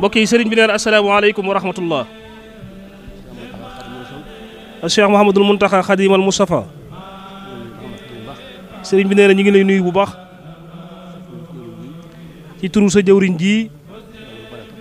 mbokk yi sëriñ bi neen asalaamaaleykum wa rahmatullah. Cheikh Mouhamadul Muntaxa Xadimal Mustafa sëriñ bi nee na ñu ngi lay nuyu bu baax ci turu sa jëwriñ ji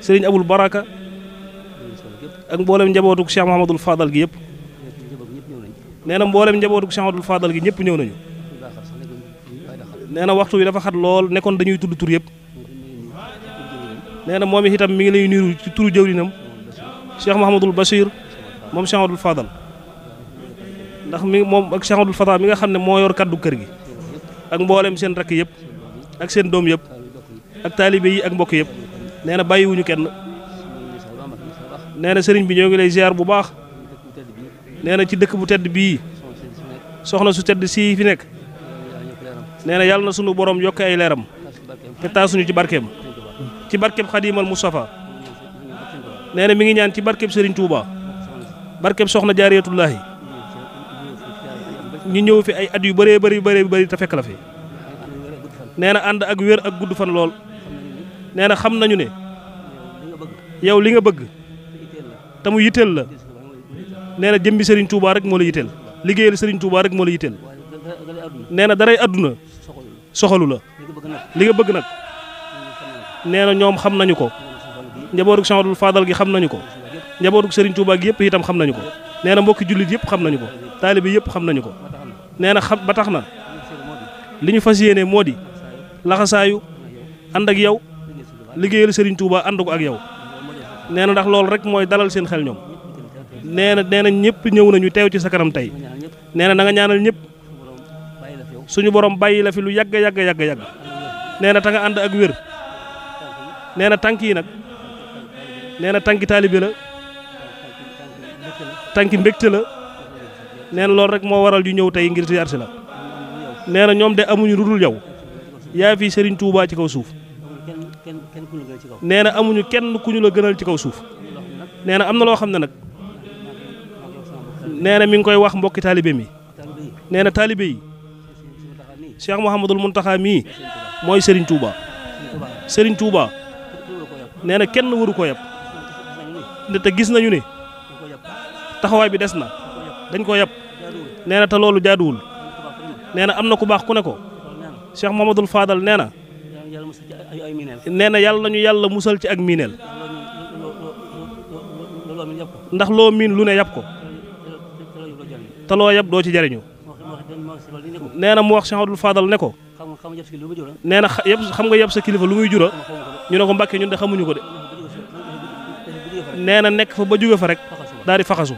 sëriñ Abul Baraka ak mboolem njabootuk Cheikh Mouhamadul Fadal gi yëpp. nee na mboolem njabootuk Cheikh Mouhamadul Fadal gi ñëpp ñëw nañu. nee na waxtu wi dafa xat lool nekkoon dañuy tudd tur yëpp. nee na moom itam mi ngi lay nuyu ci turu jëwrinam Cheikh Mouhamadul Bachir moom Cheikh Mouhamadul Fadal ndax moom ak Cheikh Mouhamadul Fadal mi nga xam ne moo yor kaddu kër gi ak mboolem seen rakk yëpp ak seen doom yëpp ak taalibe yi ak mbokk yëpp. nee na bàyyiwuñu kenn. nee na sëriñ bi ñoo ngi lay ziar bu baax. nee na ci dëkk bu tedd bii soxna su tedd sii fi nekk. nee na yàlla na sunu borom yokk ay leeram te taasuñu ci barkeem. ci barkeb Xadimal Mustafa. nee na mi ngi ñaan ci barkeb Serigne Touba barkeb Soxna Jaariyatullaahi ñu ñëw fi ay at yu bëree bëri te fekk la fi. nee na ànd ak wér ak gudd fan lool. nee na xam nañu ne yow li nga bëgg te mu yitteel la. nee na jëmbi Serigne Touba rek moo la yitteel liggéeyal Serigne Touba rek moo la yitteel. nee na daray àdduna soxalu la li nga bëgg nag. nee na ñoom xam nañu ko njabootuk Cheikh Mouhamadul Fadal gi xam nañu ko njabootuk Serigne Touba gi yëpp itam xam nañu ko. nee na mbokki jullit yëpp xam nañu ko taalibe yëpp xam nañu ko. nee na xam ba tax na li ñu fas yéene moo di laxasaayu ànd ak yow liggéeyal Serigne Touba ànd ko ak yow. nee na ndax loolu rek mooy dalal seen xel ñoom. nee na ñëpp ñëw nañu teew ci sa kanam tey. nee na nga ñaanal ñëpp suñu borom bàyyi la fi lu yàgg. nee na ta nga ànd ak wér. nee na tànk yi nag nee na tànki taalibe la tànki mbégte la. nee na loolu rek moo waral yu ñëw tey ngir ziyaar si la. nee na ñoom de amuñu lu dul yow yaa fi Serigne Touba ci kaw suuf. nee na amuñu kenn ku ñu la gënal ci kaw suuf. nee na am na loo xam ne nag nee na mi ngi koy wax mbokki taalibe mi. nee na taalibe yi Cheikh Mouhamadul Muntaxa mii mooy Serigne Touba. Serigne Touba nee na kenn waru ko yab. te gis nañu ne taxawaay bi des na dañ ko yab. nee na te loolu jaaduwul. nee na am na ku baax ku ne ko Cheikh Mouhamadul Fadal nee na yàlla nañu yàlla musal ci ak miineel. ndax loo miin lu ne yab ko te loo yab doo ci jariñu. nee na mu wax Cheikh Mouhamadul Fadal ne ko nee na xam nga yab sa kilifa lu muy jura ñu ne ko Mbàkke ñun de xamuñu ko de. nee na nekk fa ba jóge fa rek daal di faxasu.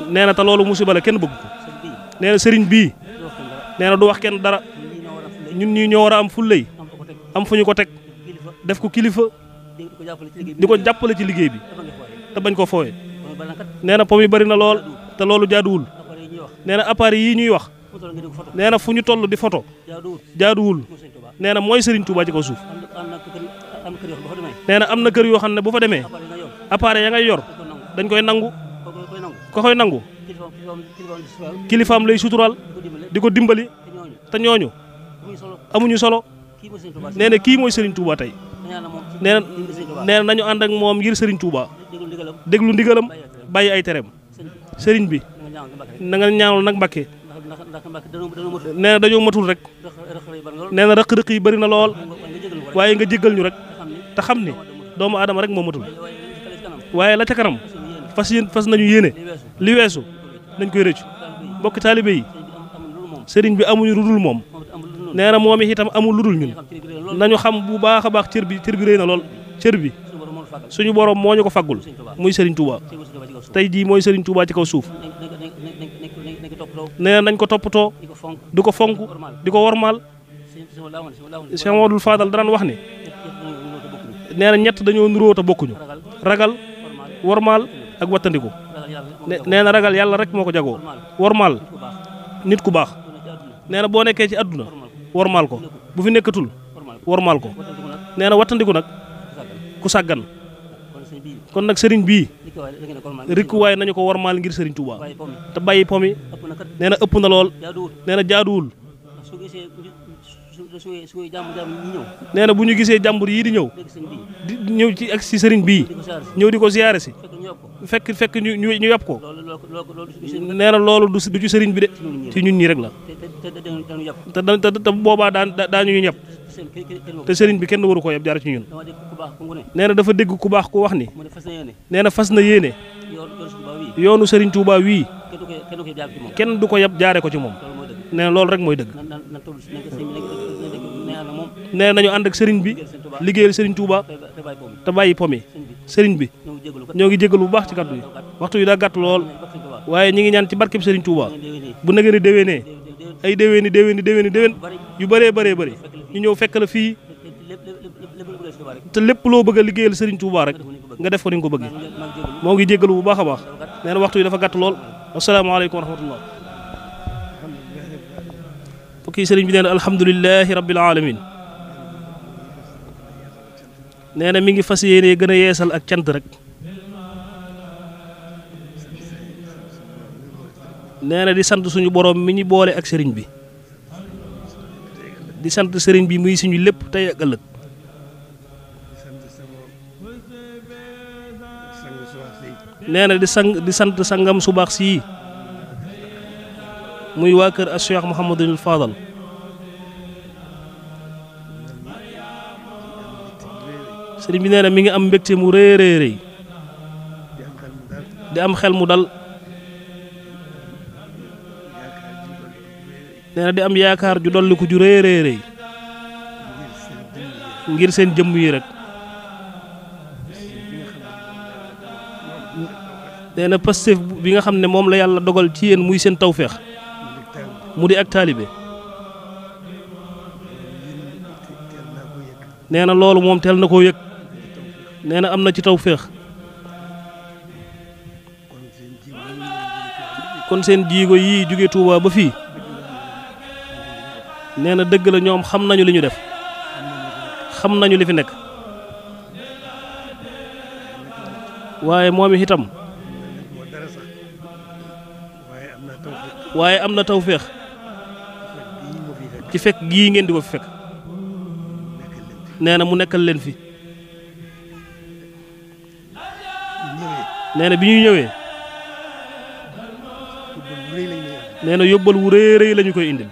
nee na te loolu musiba la kenn bëgg ko. nee na sëriñ bii nee na du wax kenn dara ñun ñii ñoo war a am fullay am fu ñu ko teg def ko kilifa di ko jàppale ci liggéey bi te bañ ko fooye. nee na pom yi bari na lool te loolu jaaduwul. nee na appareil yii ñuy wax nee na fu ñu toll di photo jaaduwul. nee na mooy Serigne Touba ci kaw suuf. nee na am na kër yoo xam ne bu fa demee appareil ya ngay yor dañ koy nangu ko koy nangu kilifaam lay sutural di ko dimbali te ñooñu amuñu solo. nee na kii mooy Serigne Touba tey. nee na nañu ànd ak moom ngir Serigne Touba déglu ndigalam bàyyi ay tereem. Serigne bi na nga ñaanal nag Mbàkke. nee na dañoo matul rek. nee na rëq-rëq yi bëri na lool waaye nga jéggal ñu rek te xam ni doomu aadama rek moo matul. waaye la ca kanam fas nañu yéene li weesu nañ koy rëccu. mbokki taalibe yi sëriñ bi amuñu lu dul moom. nee na moom itam amul lu dul ñun. nañu xam bu baax a baax cër bi rëy na lool. cër bi suñu borom moo ñu ko faggul muy Serigne Touba tey jii mooy Serigne Touba ci kaw suuf. nee na nañ ko toppatoo di ko fonk di ko wormaal. Cheikh Mamadou Fadal daan wax ni nee na ñett dañoo nuróo te bokkuñu ragal wormaal ak wattandiku. nee na ragal yàlla rek moo ko jagoo wormaal nit ku baax nee na boo nekkee ci àdduna wormaal ko bu fi nekkatul wormaal ko nee na wattandiku nag ku sàggan. kon nag sëriñ bii rikkuwaay nañu ko wormaal ngir sëriñ Touba te bàyyi pomi nee na ëpp na lool nee na jaaduwul. nee na bu ñu gisee jàmbur yii di ñëw di ñëw ci ak si sëriñ bii ñëw di ko ziyaare si fekk ñu yàpp ko nee na loolu du ci sëriñ bi de ci ñun ñi rek la te boobaa daañu ñu yàpp te sëriñ bi kenn waru koo yàpp jaar ci ñun. nee na dafa dégg ku baax ku wax ni nee na fas na yéene yoonu sëriñ Touba wii kenn du ko yàpp jaare ko ci moom. nee na loolu rek mooy dëgg. nee nañu ànd ak sëriñ bi liggéeyal sëriñ Touba te bàyyi pomi sëriñ bi ñoo ngi jégal bu baax ci kàddu yi waxtu yi daa gàtt lool waaye ñi ngi ñaan ci barkeb sëriñ Touba bu na ngeen déwénee ay déwén yu bëree bëri ñu ñëw fekk la fii te lépp loo bëgg a liggéeyal sëriñ Touba rek nga def ko ni nga ko bëggee. moo ngi jégalu bu baax a baax nee na waxtu yi dafa gàtt lool asalaamaaleykum wa rahmatullah. fokki sëriñ bi nee na alhamdulilahi rabbil alamin nee na mi ngi fas yéene gën a yeesal ak cant rek. nee na di sant suñu borom mi ñu boole ak sëriñ bi di sant sëriñ bi muy suñu lépp tey ak ëllëg. nee na di sant sangam su baax sii muy waa kër as Cheikh Mouhamadul Fadal. sëriñ bi nee na mi ngi am mbégte mu rëy di am xel mu dal. nee na di am yaakaar ju dolli ko ju rëy ngir seen jëmm yi rek. nee na Pastef bi nga xam ne moom la yàlla dogal ci yéen muy seen tawféex mu di ak taalibe. nee na loolu moom teel na koo yëg. nee na am na ci tawféex. kon seen jiigo yii jóge Touba ba fii nee na dëgg la ñoom xam nañu li ñu def xam nañu li fi nekk waaye moom itam waaye am na tawféex ci fekk gii ngeen di ko fi fekk. nee na mu nekkal leen fi. nee na bi ñuy ñëwee nee na yóbbal wu rëy lañu koy indil.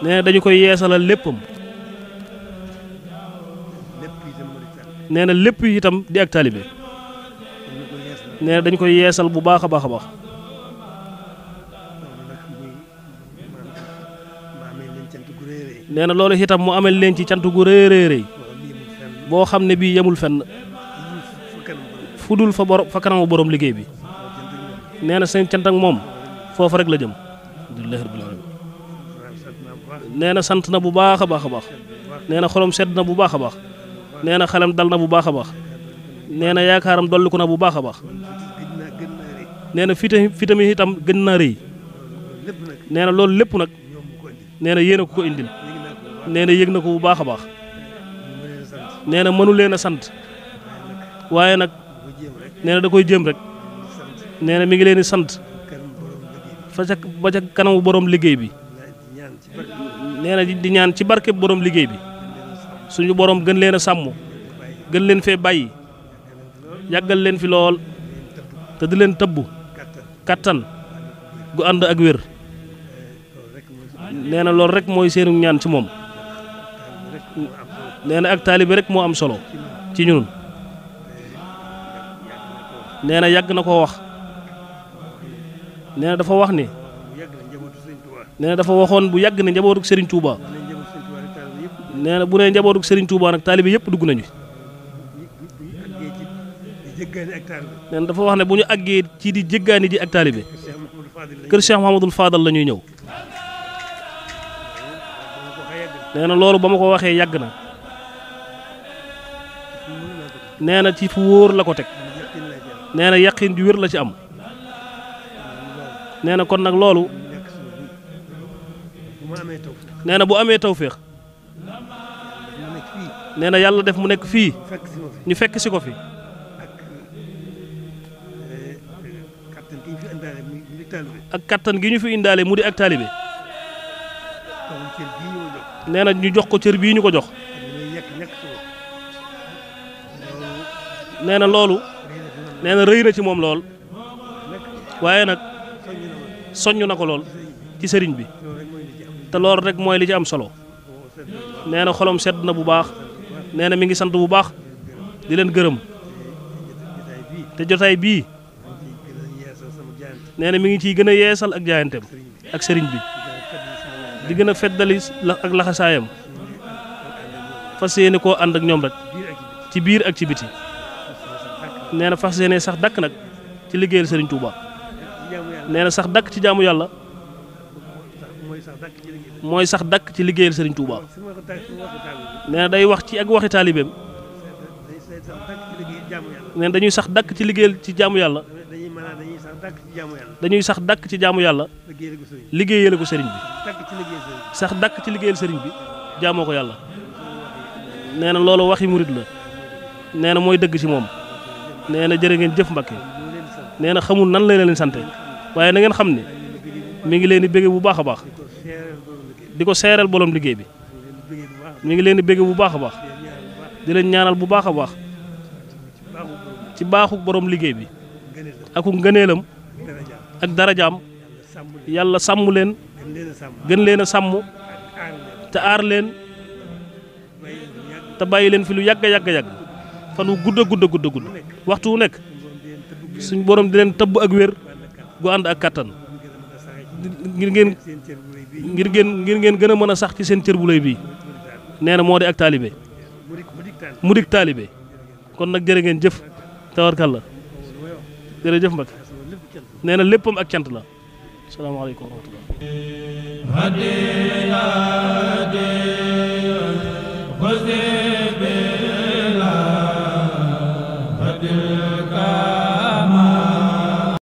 nee na dañu koy yeesalal léppam. nee na lépp itam di ak taalibe. nee na dañu koy yeesal bu baax a baax a baax. nee na loolu itam mu amel leen ci cant gu rëy boo xam ne bii yemul fenn fu dul fa kanamu borom liggéey bi. nee na seen cant ak moom foofu rek la jëm. alhamdulilah rabbil alamin. nee na sant na bu baax a baax a baax. nee na xolam sedd na bu baax a baax. nee na xelam dal na bu baax a baax. nee na yaakaaram dolliku na bu baax a baax. nee na fitam itam gën naa rëy. nee na loolu lépp nag nee na yéen a ko indil. nee na yëg na ko bu baax a baax. nee na mënu leen a sant waaye nag nee na da koy jéem rek. nee na mi ngi leen di sant ba ca kanamu borom liggéey bi. nee na di ñaan ci barke borom liggéey bi suñu borom gën leen a sàmm gën leen fee bàyyi yàggal leen fi lool te di leen tëbb kattan gu ànd ak wér. nee na loolu rek mooy seenu ñaan ci moom. nee na ak taalibe rek moo am solo ci ñun. nee na yàgg na koo wax. nee na dafa wax ni nee na dafa waxoon bu yàgg ne njabootuk Serigne Touba. nee na bu nee njabootuk Serigne Touba nag taalibe yëpp dugg nañu. nee na dafa wax ne bu ñu àggee ci di jéggaani ji ak taalibe kër Cheikh Mouhamadul Fadal la ñuy ñëw. nee na loolu ba ma ko waxee yàgg na. nee na ci fu wóor la ko teg. nee na yaqin ju wér la ci am. nee na kon nag loolu. nee na bu amee tawféex. nee na yàlla def mu nekk fii. ñu fekk si ko fi. ak kattan gi ñu fi indaale mu di ak taalibe. nee na ñu jox ko cër bii ñu ko jox. nee na loolu. nee na rëy na ci moom lool. waaye nag soññ na ko lool ci sëriñ bi. te loolu rek mooy li ci am solo. nee na xolom sedd na bu baax. nee na mi ngi sant bu baax. di leen gërëm. te jotaay bii. nee na mi ngi ciy gën a yeesal ak jaayanteem ak sëriñ bi. di gën a feddali ak laxasaayam. fas yéene koo ànd ak ñoom rek. ci biir ak ci biti. nee na fas yéene sax dakk nag ci liggéeyal sëriñ Touba. nee na sax dakk ci jaamu yàlla. mooy sax dakk ci liggéeyal sëriñ Touba. nee na day wax ci ak waxi taalibeem. nee na dañuy sax dakk ci liggéeyal ci jaamu yàlla. dañuy sax dakk ci jaamu yàlla. liggéeyale ko sëriñ bi. sax dakk ci liggéeyal sëriñ bi jaamoo ko yàlla. nee na loolu waxi murit la. nee na mooy dëgg ci moom. nee na jërë ngeen jëf Mbàkke. nee na xamul nan la leen sante waaye na ngeen xam ne mi ngi leen di bége bu baax a baax. di ko seereel bolom liggéey bi. mi ngi leen di bége bu baax a baax. di leen ñaanal bu baax a baax. ci baaxuk borom liggéey bi. aku ngëneelam ak darajaam yàlla sàmm leen. gën leen a sàmm. te aar leen. te bàyyi leen fi lu yàgg a yàgg a yàgg. fan wu gudd a gudd a gudd a gudd waxtu wu nekk suñ borom di leen tëbb ak wér gu ànd ak kattan ngir ngeen gën a mën a sax ci seen cër bu lay bii. nee na moo di ak taalibe. mu dik taalibe. kon nag jërë ngeen jëf tawarkalla jërëjëf Mbacke. nee na léppam ak cant la. salaamaaleykum wa rahmatullah.